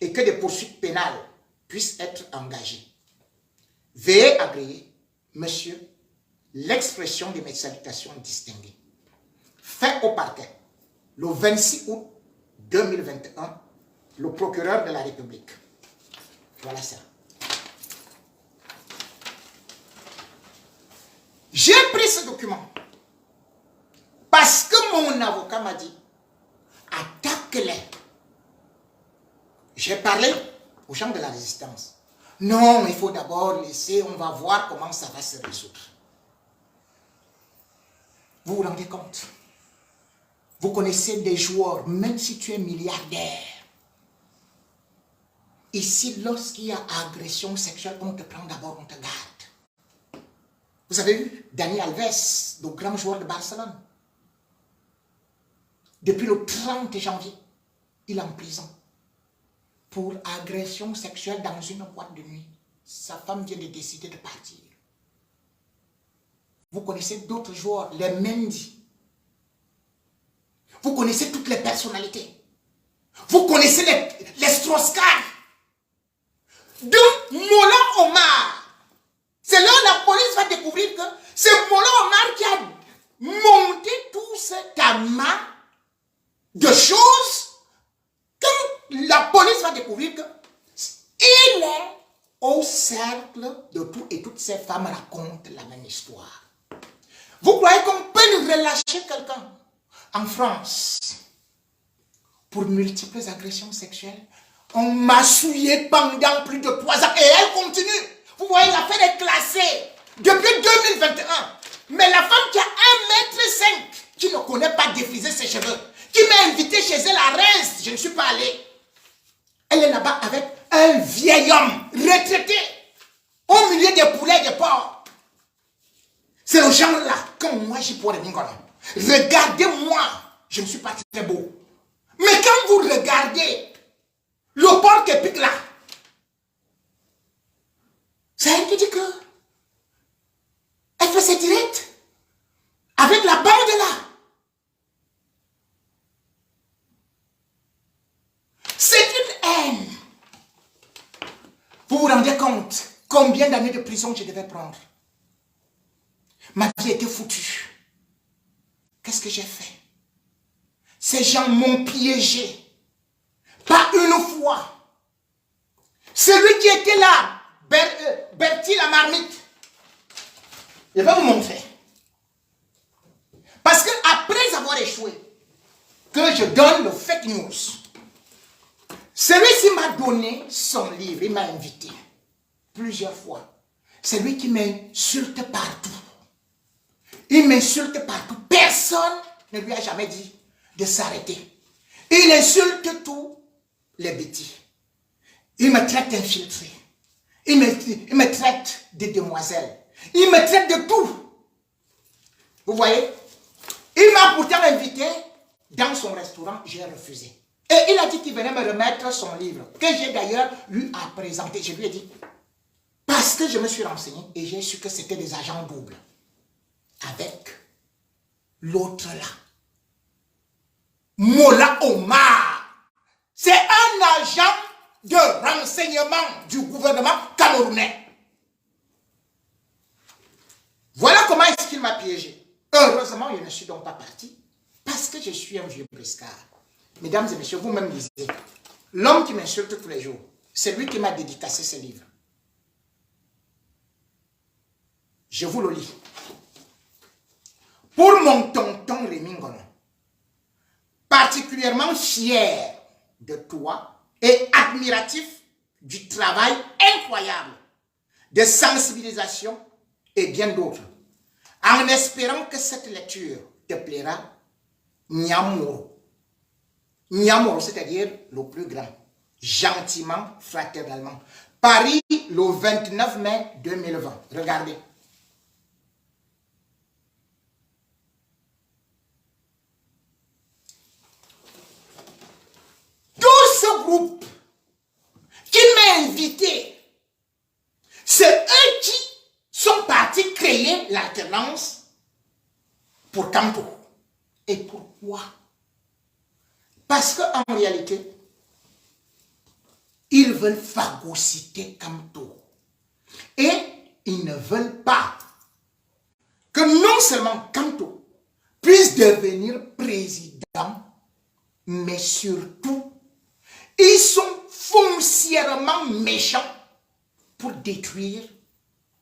Speaker 1: et que des poursuites pénales puissent être engagées. Veuillez agréer, monsieur, l'expression de mes salutations distinguées. Fait au parquet, le 26 août 2021, le procureur de la République. Voilà ça. J'ai pris ce document parce que mon avocat m'a dit, attaque-les. J'ai parlé aux gens de la résistance. Non, il faut d'abord laisser, on va voir comment ça va se résoudre. Vous vous rendez compte? Vous connaissez des joueurs, même si tu es milliardaire. Ici, lorsqu'il y a agression sexuelle, on te prend d'abord, on te garde. Vous avez vu Dani Alves, le grand joueur de Barcelone. Depuis le 30 janvier, il est en prison pour agression sexuelle dans une boîte de nuit. Sa femme vient de décider de partir. Vous connaissez d'autres joueurs, les Mendy. Vous connaissez toutes les personnalités. Vous connaissez les Strauss-Kahn. Donc, Mola Omar, c'est là où la police va découvrir que c'est Mola Omar qui a monté tout cet amas de choses. Quand la police va découvrir que il est au cercle de tout et toutes ces femmes racontent la même histoire. Vous croyez qu'on peut relâcher quelqu'un en France pour multiples agressions sexuelles? On m'a souillé pendant plus de 3 ans et elle continue. Vous voyez, l'affaire est classée depuis 2021. Mais la femme qui a 1,5 m, qui ne connaît pas défriser ses cheveux, qui m'a invité chez elle à Reims, je ne suis pas allé. Elle est là-bas avec un vieil homme retraité au milieu des poulets et des porcs. C'est le genre-là que moi j'y pourrais dire. Regardez-moi, je ne suis pas très beau. Mais quand vous regardez le porc qui pique là, c'est elle qui dit que elle fait ses directs avec la bande là. C'est une haine. Vous vous rendez compte combien d'années de prison je devais prendre? Ma vie était foutue. Qu'est-ce que j'ai fait? Ces gens m'ont piégé. Pas une fois. Celui qui était là, Bertie la marmite, je vais vous montrer. Parce que après avoir échoué, que je donne le fake news, celui-ci m'a donné son livre, il m'a invité plusieurs fois. C'est lui qui m'insulte partout. Il m'insulte partout. Personne ne lui a jamais dit de s'arrêter. Il insulte tous les bêtis. Ils me traitent d'infiltré. Ils me traitent de demoiselle. Ils me traitent de tout. Vous voyez? Il m'a pourtant invité dans son restaurant. J'ai refusé. Et il a dit qu'il venait me remettre son livre, que j'ai d'ailleurs lui à présenter. Je lui ai dit, parce que je me suis renseigné et j'ai su que c'était des agents doubles. Avec l'autre là. Mola Omar. C'est un agent de renseignement du gouvernement camerounais. Voilà comment est-ce qu'il m'a piégé. Heureusement, je ne suis donc pas parti parce que je suis un vieux briscard. Mesdames et messieurs, vous-même lisez. L'homme qui m'insulte tous les jours, c'est lui qui m'a dédicacé ce livre. Je vous le lis. Pour mon tonton Rémi Ngono, particulièrement fier de toi et admiratif du travail incroyable de sensibilisation et bien d'autres, en espérant que cette lecture te plaira, Nyamoro. Nyamoro, c'est-à-dire le plus grand, gentiment, fraternellement. Paris, le 29 mai 2020. Regardez. Tout ce groupe qui m'a invité, c'est eux qui sont partis créer l'alternance pour Kamto. Et pourquoi? Parce qu'en réalité, ils veulent phagocyter Kamto. Et ils ne veulent pas que non seulement Kamto puisse devenir président, mais surtout, ils sont foncièrement méchants pour détruire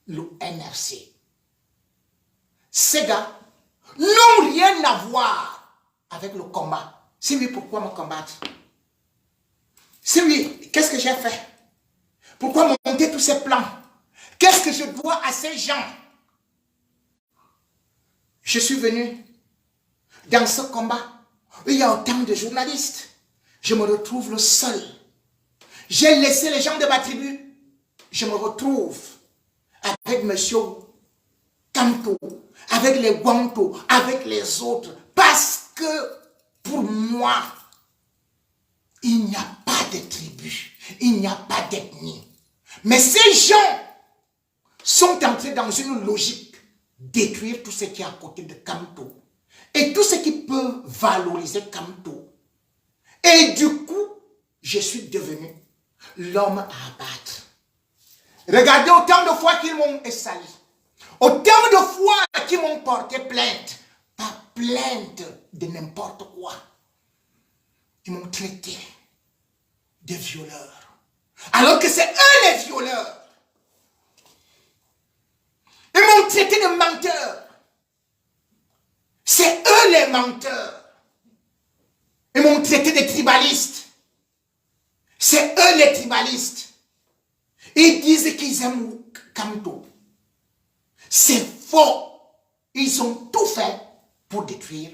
Speaker 1: le NRC. Ces gars n'ont rien à voir avec le combat. C'est lui, pourquoi me combattre? C'est lui, qu'est-ce que j'ai fait? Pourquoi monter tous ces plans? Qu'est-ce que je dois à ces gens? Je suis venu dans ce combat. Il y a autant de journalistes. Je me retrouve le seul. J'ai laissé les gens de ma tribu. Je me retrouve avec monsieur Kamto, avec les Guanto, avec les autres. Parce que pour moi, il n'y a pas de tribu, il n'y a pas d'ethnie. Mais ces gens sont entrés dans une logique détruire tout ce qui est à côté de Kamto et tout ce qui peut valoriser Kamto. Et du coup, je suis devenu l'homme à abattre. Regardez autant de fois qu'ils m'ont essayé, autant de fois qu'ils m'ont porté plainte, pas plainte de n'importe quoi. Ils m'ont traité de violeurs, alors que c'est eux les violeurs. Ils m'ont traité de menteurs. C'est eux les menteurs. Ils m'ont traité de tribalistes. C'est eux les tribalistes. Ils disent qu'ils aiment Kamto. C'est faux. Ils ont tout fait pour détruire